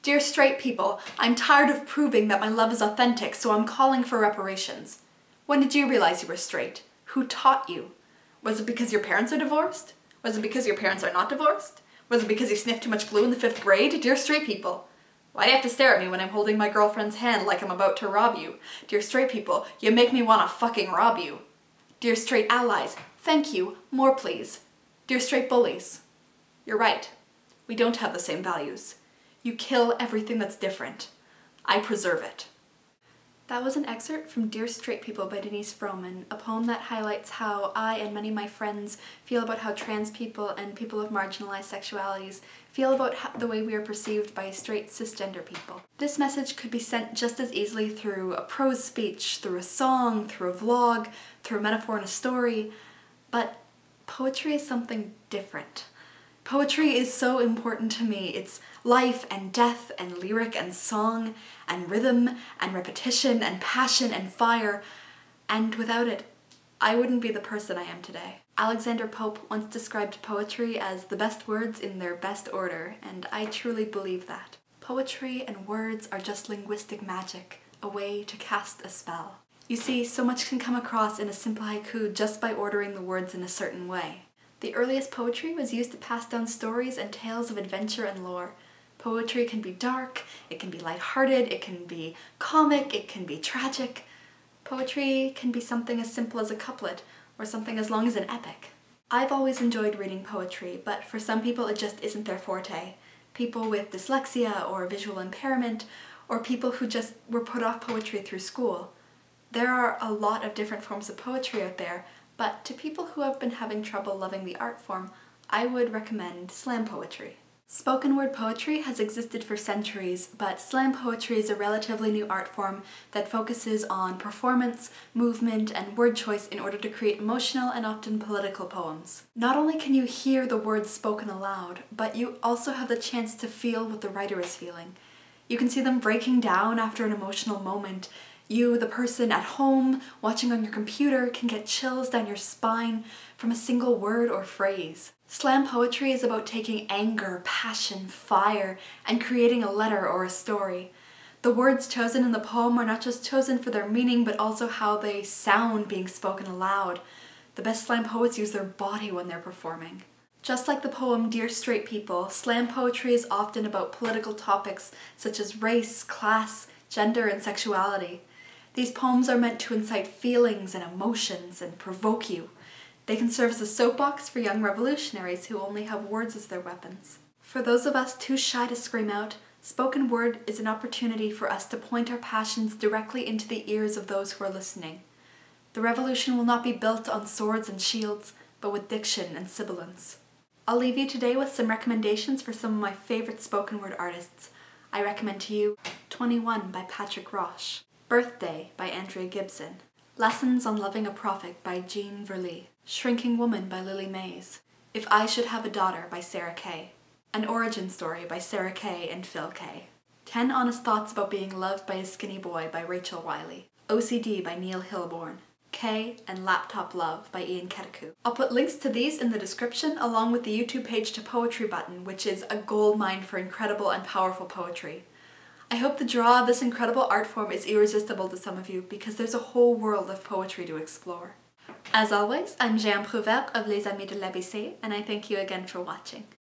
Dear straight people, I'm tired of proving that my love is authentic, so I'm calling for reparations. When did you realize you were straight? Who taught you? Was it because your parents are divorced? Was it because your parents are not divorced? Was it because you sniffed too much glue in the 5th grade? Dear straight people, why do you have to stare at me when I'm holding my girlfriend's hand like I'm about to rob you? Dear straight people, you make me want to fucking rob you. Dear straight allies, thank you, more please. Dear straight bullies, you're right. We don't have the same values. You kill everything that's different. I preserve it. That was an excerpt from Dear Straight People by Denise Frohman, a poem that highlights how I and many of my friends feel about how trans people and people of marginalized sexualities feel about the way we are perceived by straight cisgender people. This message could be sent just as easily through a prose speech, through a song, through a vlog, through a metaphor in a story, but poetry is something different. Poetry is so important to me. It's life and death and lyric and song and rhythm and repetition and passion and fire, and without it, I wouldn't be the person I am today. Alexander Pope once described poetry as the best words in their best order, and I truly believe that. Poetry and words are just linguistic magic, a way to cast a spell. You see, so much can come across in a simple haiku just by ordering the words in a certain way. The earliest poetry was used to pass down stories and tales of adventure and lore. Poetry can be dark, it can be lighthearted, it can be comic, it can be tragic. Poetry can be something as simple as a couplet, or something as long as an epic. I've always enjoyed reading poetry, but for some people it just isn't their forte. People with dyslexia or visual impairment, or people who just were put off poetry through school. There are a lot of different forms of poetry out there, but to people who have been having trouble loving the art form, I would recommend slam poetry. Spoken word poetry has existed for centuries, but slam poetry is a relatively new art form that focuses on performance, movement, and word choice in order to create emotional and often political poems. Not only can you hear the words spoken aloud, but you also have the chance to feel what the writer is feeling. You can see them breaking down after an emotional moment. You, the person at home, watching on your computer, can get chills down your spine from a single word or phrase. Slam poetry is about taking anger, passion, fire, and creating a letter or a story. The words chosen in the poem are not just chosen for their meaning, but also how they sound being spoken aloud. The best slam poets use their body when they're performing. Just like the poem Dear Straight People, slam poetry is often about political topics such as race, class, gender, and sexuality. These poems are meant to incite feelings and emotions and provoke you. They can serve as a soapbox for young revolutionaries who only have words as their weapons. For those of us too shy to scream out, spoken word is an opportunity for us to point our passions directly into the ears of those who are listening. The revolution will not be built on swords and shields, but with diction and sibilance. I'll leave you today with some recommendations for some of my favorite spoken word artists. I recommend to you 21 by Patrick Roche, Birthday by Andrea Gibson, Lessons on Loving a Prophet by Jeanne Verlee, Shrinking Woman by Lily Mays, If I Should Have a Daughter by Sarah Kaye, An Origin Story by Sarah Kaye and Phil Kaye, 10 Honest Thoughts About Being Loved by a Skinny Boy by Rachel Wiley, OCD by Neil Hilborn, Kaye and Laptop Love by Ian Keteku. I'll put links to these in the description along with the YouTube page to Poetry button, which is a goldmine for incredible and powerful poetry. I hope the draw of this incredible art form is irresistible to some of you because there's a whole world of poetry to explore. As always, I'm Jeanne of Les Amis de l'ABC, and I thank you again for watching.